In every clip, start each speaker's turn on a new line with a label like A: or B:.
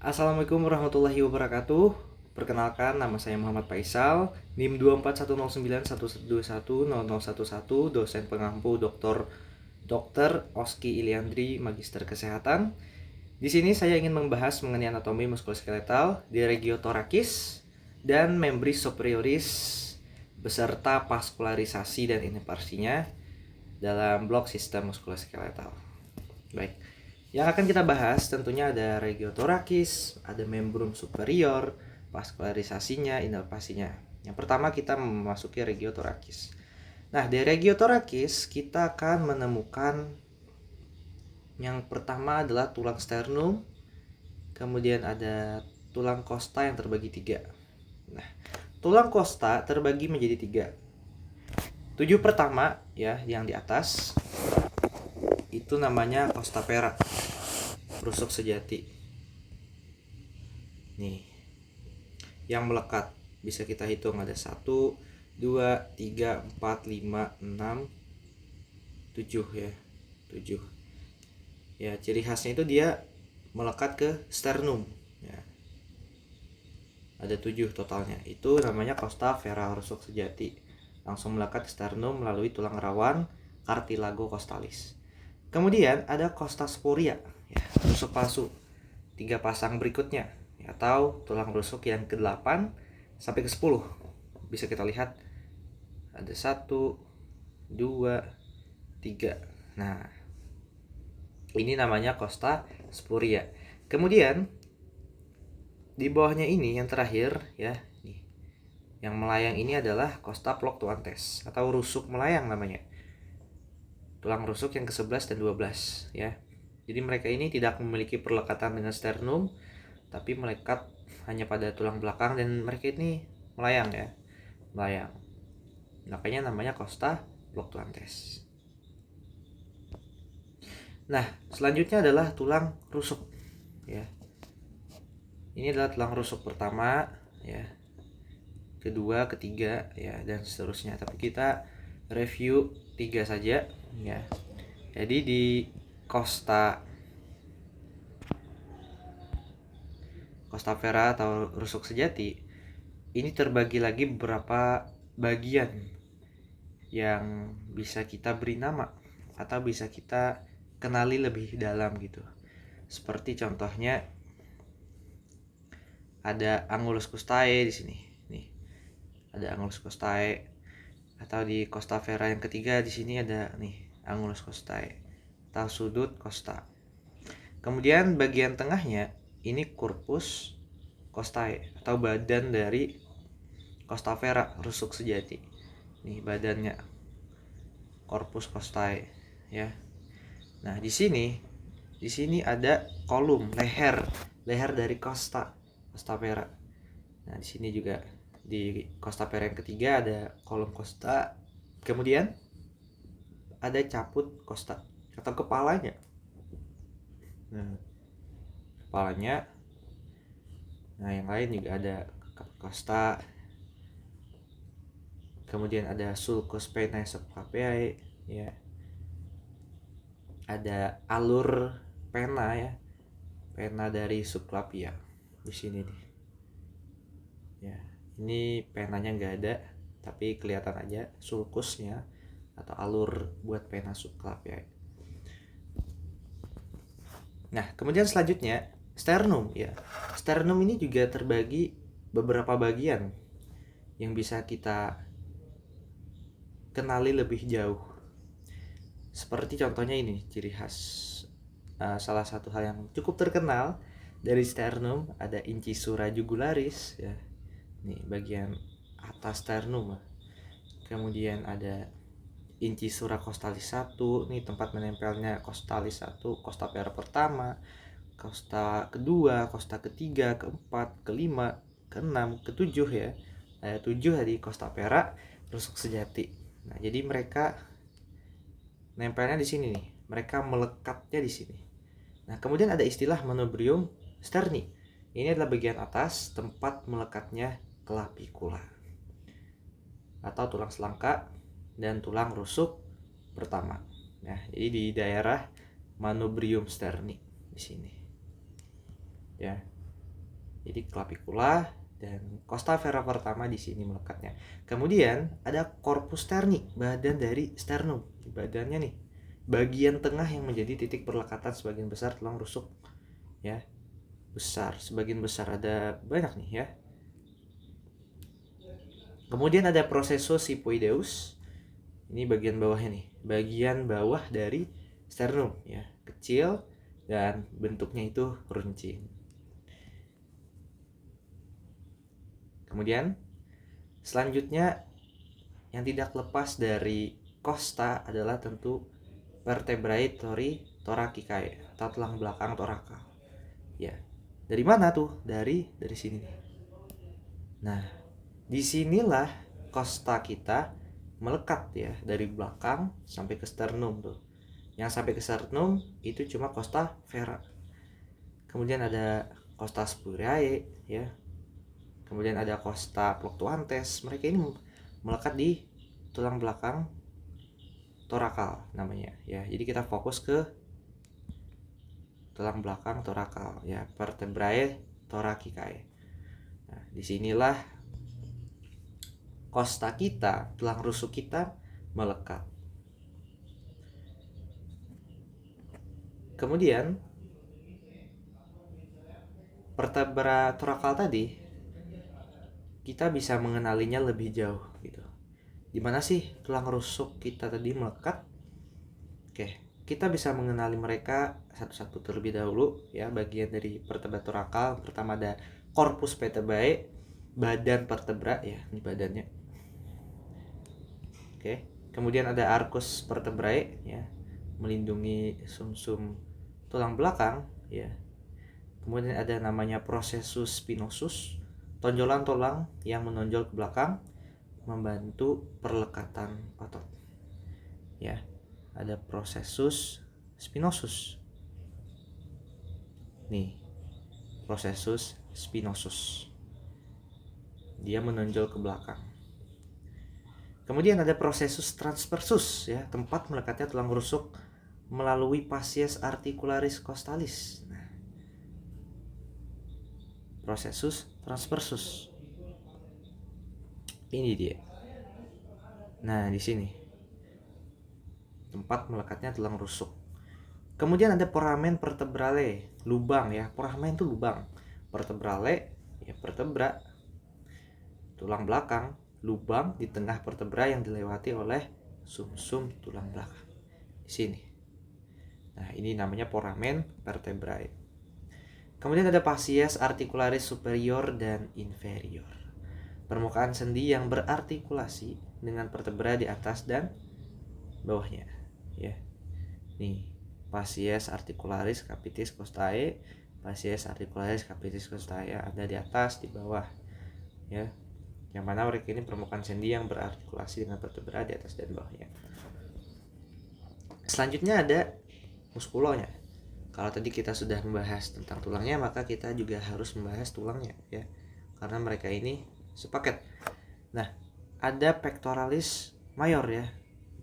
A: Assalamualaikum warahmatullahi wabarakatuh. Perkenalkan, nama saya Muhammad Faisal, NIM 2410912100011, dosen pengampu Dr. Oski Iliandri, Magister Kesehatan. Di sini saya ingin membahas mengenai anatomi muskuloskeletal di regiotorakis dan membris superioris beserta vaskularisasi dan inervasinya dalam blok sistem muskuloskeletal. Baik. Yang akan kita bahas tentunya ada regiotorakis, ada membrum superior, vaskularisasinya, inervasinya. Yang pertama kita memasuki regiotorakis. Nah, di regiotorakis kita akan menemukan yang pertama adalah tulang sternum, kemudian ada tulang kosta yang terbagi 3. Nah, tulang kosta terbagi menjadi 3. 7 pertama ya, yang di atas itu namanya costa pera, rusuk sejati. Nih, yang melekat bisa kita hitung ada 1, 2, 3, 4, 5, 6, 7 ya. 7. Ya, ciri khasnya itu dia melekat ke sternum ya. Ada 7 totalnya. Itu namanya costa vera rusuk sejati. Langsung melekat ke sternum melalui tulang rawan cartilago costalis. Kemudian ada costa sporia ya, rusuk palsu. 3 pasang berikutnya atau tulang rusuk yang ke-8 sampai ke-10. Bisa kita lihat ada 1, 2, 3. Nah, ini namanya costa sporia. Kemudian di bawahnya ini yang terakhir ya, nih. Yang melayang ini adalah costa fluctuantes atau rusuk melayang namanya. Tulang rusuk yang ke-11 dan 12 ya. Jadi mereka ini tidak memiliki perlekatan dengan sternum, tapi melekat hanya pada tulang belakang dan mereka ini melayang ya. Melayang. Makanya namanya costa fluctuantes. Nah, selanjutnya adalah tulang rusuk ya. Ini adalah tulang rusuk pertama ya. Kedua, ketiga ya, dan seterusnya. Tapi kita review 3 saja ya. Jadi di costa vera atau rusuk sejati ini terbagi lagi beberapa bagian yang bisa kita beri nama atau bisa kita kenali lebih dalam gitu. Seperti contohnya ada angulus costae di sini. Nih. Ada angulus costae, atau di costa vera yang ketiga di sini ada nih angulus costae atau sudut costa. Kemudian bagian tengahnya ini corpus costae atau badan dari costa vera rusuk sejati. Nih badannya corpus costae ya. Nah, di sini ada kolum leher dari costa vera. Nah, di sini juga di costa vera yang ketiga ada kolom costa. Kemudian ada caput costa atau kepalanya. Nah, kepalanya. Nah, yang lain juga ada costa. Kemudian ada sulcus penae subclaviae ya. Ada alur pena ya. Pena dari subclavia di sini nih. Ya, ini penanya nggak ada, tapi kelihatan aja sulcusnya atau alur buat pena subclavia. Nah, kemudian selanjutnya sternum ya. Sternum ini juga terbagi beberapa bagian yang bisa kita kenali lebih jauh. Seperti contohnya ini ciri khas salah satu hal yang cukup terkenal dari sternum ada incisura jugularis ya. Nih bagian atas sternum. Kemudian ada incisura costalis 1, nih tempat menempelnya costalis 1, costa vera pertama, costa kedua, costa ketiga, keempat, kelima, keenam, ketujuh ya. Ada 7 dari costa vera rusuk sejati. Nah, jadi mereka nempelnya di sini nih. Mereka melekatnya di sini. Nah, kemudian ada istilah manubrium sterni. Ini adalah bagian atas tempat melekatnya clavicula atau tulang selangka dan tulang rusuk pertama. Nah, jadi di daerah manubrium sterni di sini. Ya. Jadi clavicula dan costa vera pertama di sini melekatnya. Kemudian ada corpus sterni, badan dari sternum. Badannya nih, bagian tengah yang menjadi titik perlekatan sebagian besar tulang rusuk. Ya, besar, sebagian besar, ada banyak nih ya. Kemudian ada processus hypoideus. Ini bagian bawahnya nih, bagian bawah dari sternum ya, kecil dan bentuknya itu runcing. Kemudian selanjutnya yang tidak lepas dari costa adalah tentu vertebrae thoracicae atau tulang belakang torakal. Ya. Dari mana tuh? Dari sini nih. Nah, disinilah costa kita melekat ya, dari belakang sampai ke sternum tuh. Yang sampai ke sternum itu cuma costa vera. Kemudian ada costa spuriae ya. Kemudian ada costa fluctuantes. Mereka ini melekat di tulang belakang torakal namanya ya. Jadi kita fokus ke tulang belakang torakal ya, vertebrae thoracicae. Nah, disinilah costa kita, tulang rusuk kita melekat. Kemudian vertebra torakal tadi kita bisa mengenalinya lebih jauh gitu. Dimana sih tulang rusuk kita tadi melekat? Oke, kita bisa mengenali mereka satu-satu terlebih dahulu ya. Bagian dari vertebra torakal pertama ada corpus vertebrae, badan vertebra ya, ini badannya. Oke, kemudian ada arcus vertebrae ya, melindungi sumsum tulang belakang ya. Kemudian ada namanya processus spinosus, tonjolan tulang yang menonjol ke belakang membantu perlekatan otot ya. Ada processus spinosus nih, processus spinosus, dia menonjol ke belakang. Kemudian ada processus transversus ya, tempat melekatnya tulang rusuk melalui pasies articularis costalis. Nah, processus transversus ini dia. Nah, di sini tempat melekatnya tulang rusuk. Kemudian ada foramen vertebrale, lubang ya. Foramen itu lubang. Vertebrale ya, vertebra tulang belakang, lubang di tengah vertebra yang dilewati oleh sumsum tulang belakang. Di sini. Nah, ini namanya foramen vertebrae. Kemudian ada pasies articularis superior dan inferior. Permukaan sendi yang berartikulasi dengan vertebra di atas dan bawahnya ya. Nih, pasies articularis capitis costae, pasies articularis capitis costae ada di atas, di bawah ya. Yang mana mereka ini permukaan sendi yang berartikulasi dengan vertebra di atas dan bawahnya. Selanjutnya ada muskulonya. Kalau tadi kita sudah membahas tentang tulangnya, maka kita juga harus membahas tulangnya ya. Karena mereka ini sepaket. Nah, ada pectoralis mayor ya.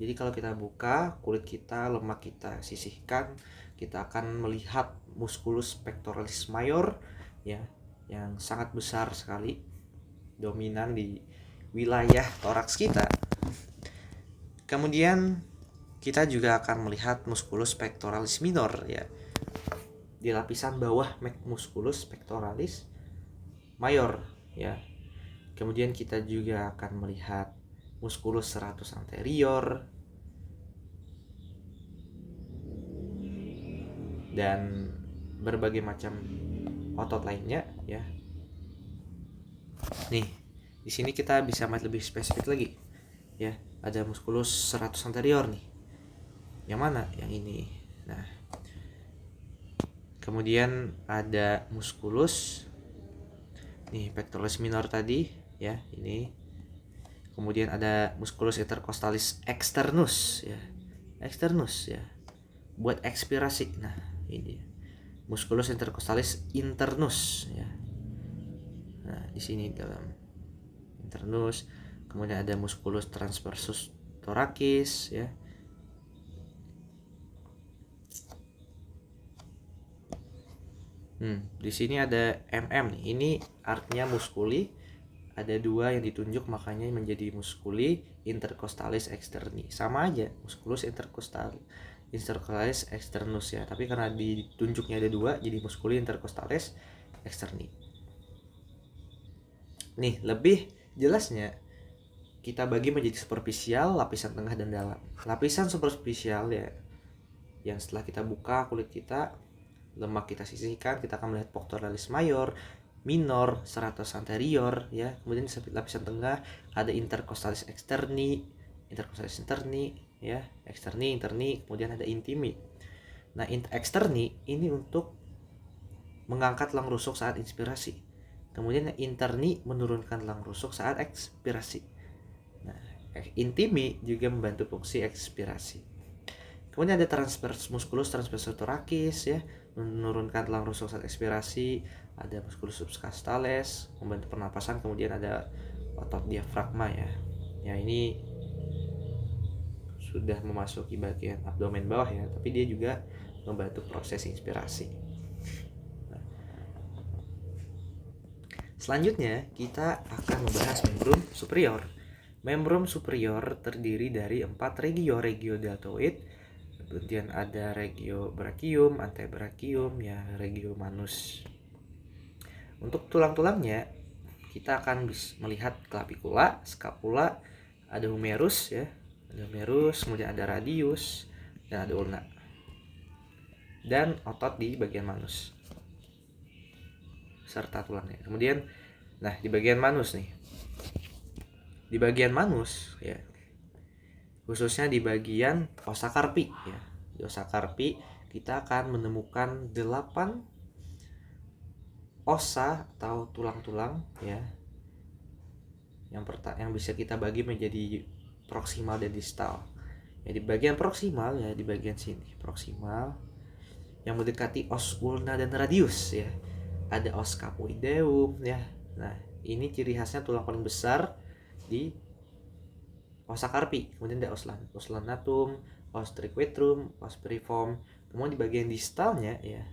A: Jadi kalau kita buka kulit kita, lemak kita sisihkan, kita akan melihat musculus pectoralis mayor ya, yang sangat besar sekali, dominan di wilayah toraks kita. Kemudian kita juga akan melihat musculus pectoralis minor ya, di lapisan bawah musculus pectoralis mayor ya. Kemudian kita juga akan melihat musculus serratus anterior dan berbagai macam otot lainnya ya. Nih, di sini kita bisa melihat lebih spesifik lagi ya. Ada musculus serratus anterior nih. Yang mana? Yang ini. Nah, kemudian ada musculus nih, pectoralis minor tadi ya, ini. Kemudian ada musculus intercostalis externus ya. Externus ya, buat ekspirasi. Nah, ini musculus intercostalis internus ya. Nah, di sini dalam internus. Kemudian ada musculus transversus thoracis ya. Di sini ada MM nih. Ini artinya muskuli. Ada 2 yang ditunjuk makanya menjadi muskuli intercostalis externi. Sama aja, musculus intercostalis externus ya. Tapi karena ditunjuknya ada 2 jadi muskuli intercostalis externi. Nih, lebih jelasnya kita bagi menjadi superficial, lapisan tengah dan dalam. Lapisan superficial ya, yang setelah kita buka kulit kita, lemak kita sisihkan, kita akan melihat pectoralis mayor, minor, serratus anterior ya. Kemudian di lapisan tengah ada intercostalis externi, intercostalis interni ya, externi, interni, kemudian ada intimi. Nah, externi ini untuk mengangkat tulang rusuk saat inspirasi. Kemudian interni menurunkan tulang rusuk saat ekspirasi. Nah, intimi juga membantu fungsi ekspirasi. Kemudian ada transversus musculus transversus thoracis ya, menurunkan tulang rusuk saat ekspirasi. Ada musculus subcastales membantu pernapasan. Kemudian ada otot diafragma ya. Ya, ini sudah memasuki bagian abdomen bawah ya, tapi dia juga membantu proses inspirasi. Selanjutnya kita akan membahas membrum superior. Membrum superior terdiri dari 4 regio deltoid, kemudian ada regio brachium, antebrachium ya, regio manus. Untuk tulang-tulangnya kita akan melihat clavicula, scapula, ada humerus ya, ada humerus, kemudian ada radius dan ada ulna. Dan otot di bagian manus serta tulangnya. Kemudian nah di bagian manus nih. Di bagian manus ya. Khususnya di bagian ossa carpi ya. Di ossa carpi kita akan menemukan 8 ossa atau tulang-tulang ya. Yang bisa kita bagi menjadi proksimal dan distal. Ya, di bagian proksimal ya, di bagian sini proksimal yang mendekati os ulna dan radius ya. Ada os scapuideum ya. Nah, ini ciri khasnya tulang paling besar di ossa carpi. Kemudian ada os lanatum, os triquetrum, os periform. Kemudian di bagian distalnya ya.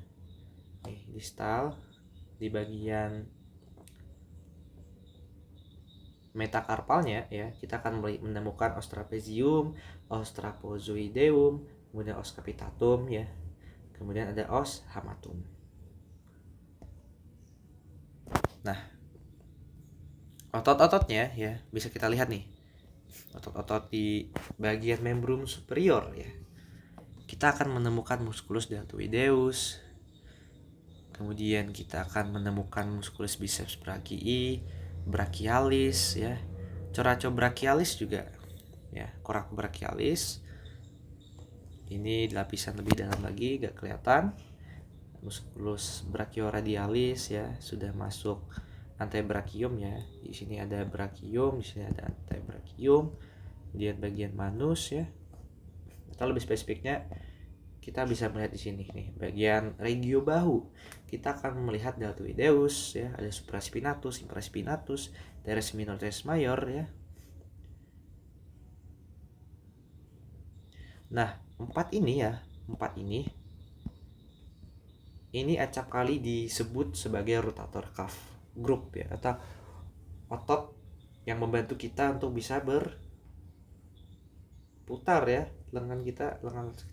A: Distal di bagian metakarpalnya ya, kita akan menemukan os trapezium, os trapezoideum, kemudian os capitatum ya. Kemudian ada os hamatum. Nah, otot-ototnya ya bisa kita lihat nih. Otot-otot di bagian membrum superior ya. Kita akan menemukan musculus deltoideus. Kemudian kita akan menemukan musculus biceps brachii, brachialis ya. Coracobrachialis juga ya, coracobrachialis. Ini lapisan lebih dalam lagi, gak kelihatan. Musculus brachioradialis ya, sudah masuk antebrachium ya. Di sini ada brachium, di sini ada antebrachium. Kemudian bagian manus ya. Atau lebih spesifiknya kita bisa melihat di sini nih, bagian regio bahu. Kita akan melihat deltoideus ya, ada supraspinatus, infraspinatus, teres minor, teres mayor ya. Nah, 4 ini acap kali disebut sebagai rotator cuff group ya, atau otot yang membantu kita untuk bisa berputar ya, lengan kita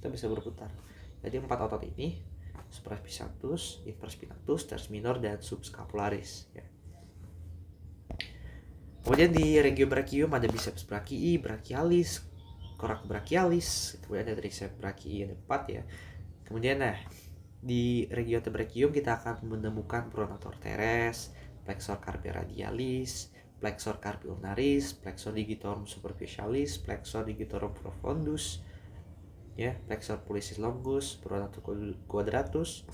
A: bisa berputar. Jadi 4 otot ini, supraspinatus, infraspinatus, teres minor dan subscapularis ya. Kemudian di regio brachium ada biceps brachii, brachialis, coracobrachialis, kemudian ada triceps brachii, ada 4 ya. Kemudian nah di regio antebrachium kita akan menemukan pronator teres, flexor carpi radialis, flexor carpi ulnaris, flexor digitorum superficialis, flexor digitorum profundus ya, flexor pollicis longus, pronator quadratus.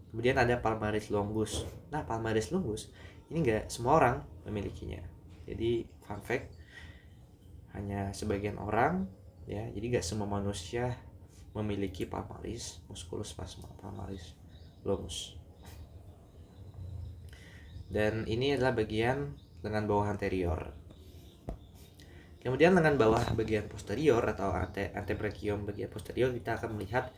A: Kemudian ada palmaris longus. Nah, palmaris longus ini enggak semua orang memilikinya. Jadi fun fact, hanya sebagian orang ya. Jadi enggak semua manusia memiliki palmaris musculus palmaris longus. Dan ini adalah bagian lengan bawah anterior. Kemudian lengan bawah bagian posterior atau antebrachium bagian posterior kita akan melihat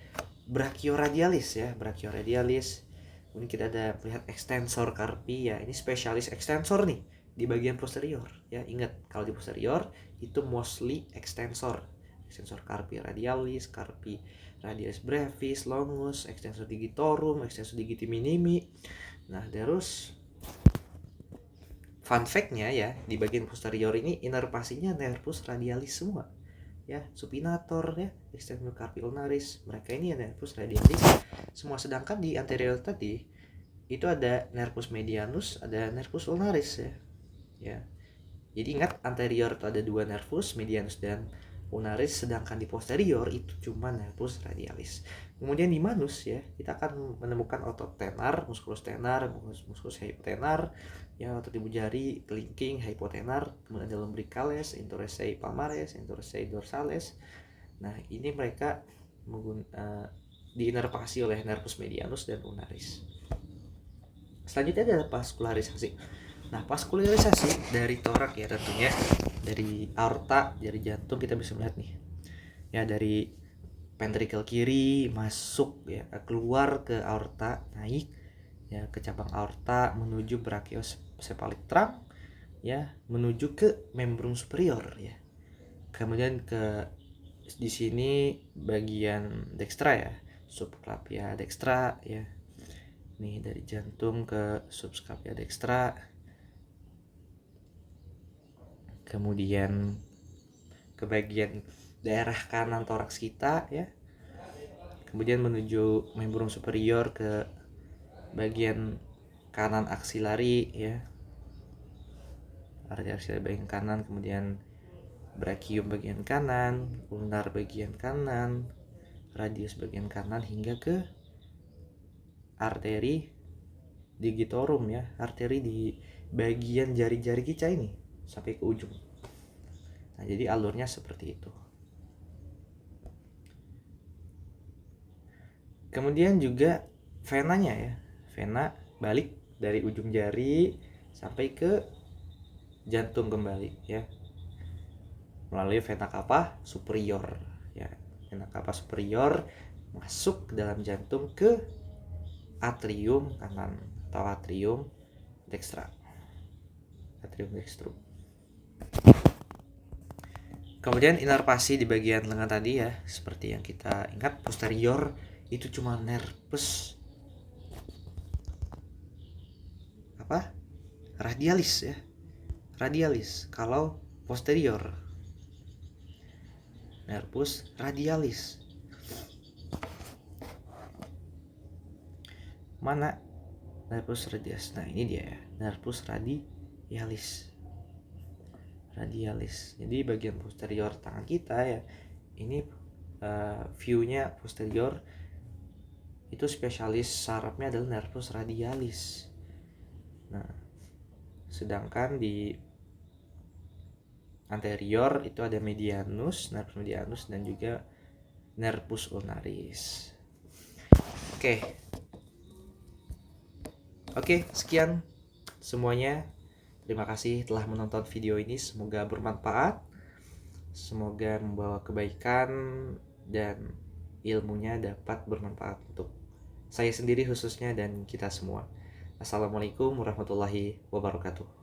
A: brachioradialis ya, brachioradialis. Kemudian kita ada melihat extensor carpi ya, ini spesialis extensor nih di bagian posterior ya. Ingat kalau di posterior itu mostly extensor carpi radialis, carpi radialis brevis, longus, extensor digitorum, extensor digiti minimi. Nah, terus fun fact-nya ya, di bagian posterior ini inervasinya nervus radialis semua ya, supinator ya, extensor carpi ulnaris, mereka ini nervus radialis semua. Sedangkan di anterior tadi itu ada nervus medianus, ada nervus ulnaris ya. Jadi ingat, anterior itu ada dua nervus, medianus dan ulnaris, sedangkan di posterior itu cuma nervus radialis. Kemudian di manus ya, kita akan menemukan otot tenar, musculus tenar, musculus hypotenar ya, otot ibu jari, kelingking, hypotenar, kemudian ada lumbricalis, interossei palmaris, interossei dorsales. Nah, ini mereka diinervasi oleh nervus medianus dan ulnaris. Selanjutnya ada vaskularisasi. Nah, vaskularisasi dari torak ya, tentunya dari aorta, dari jantung kita bisa melihat nih ya, dari ventricle kiri masuk ya, keluar ke aorta, naik ya ke cabang aorta, menuju brachiocephalic trunk ya, menuju ke membrum superior ya. Kemudian ke di sini bagian dextra ya, subclavia dextra ya. Nih dari jantung ke subclavia dextra, kemudian ke bagian daerah kanan toraks kita ya, kemudian menuju membrum superior ke bagian kanan aksilari ya, arteria aksilari bagian kanan, kemudian brachium bagian kanan, ulnar bagian kanan, radius bagian kanan, hingga ke arteri digitorum ya, arteri di bagian jari-jari kita ini sampai ke ujung. Nah, jadi alurnya seperti itu. Kemudian juga venanya ya, vena balik dari ujung jari sampai ke jantung kembali ya, melalui vena cava superior ya. Vena cava superior masuk ke dalam jantung ke atrium kanan atau atrium dextra, atrium dextrum. Kemudian inervasi di bagian lengan tadi ya, seperti yang kita ingat, posterior itu cuma nervus radialis ya, radialis. Kalau posterior nervus radialis. Mana nervus radialis? Nah, ini dia ya, nervus radialis. Jadi bagian posterior tangan kita ya, ini view-nya posterior itu spesialis sarafnya adalah nervus radialis. Nah, sedangkan di anterior itu ada medianus, nervus medianus, dan juga nervus ulnaris. Oke, sekian semuanya. Terima kasih telah menonton video ini. Semoga bermanfaat, semoga membawa kebaikan dan ilmunya dapat bermanfaat untuk saya sendiri khususnya dan kita semua. Assalamualaikum warahmatullahi wabarakatuh.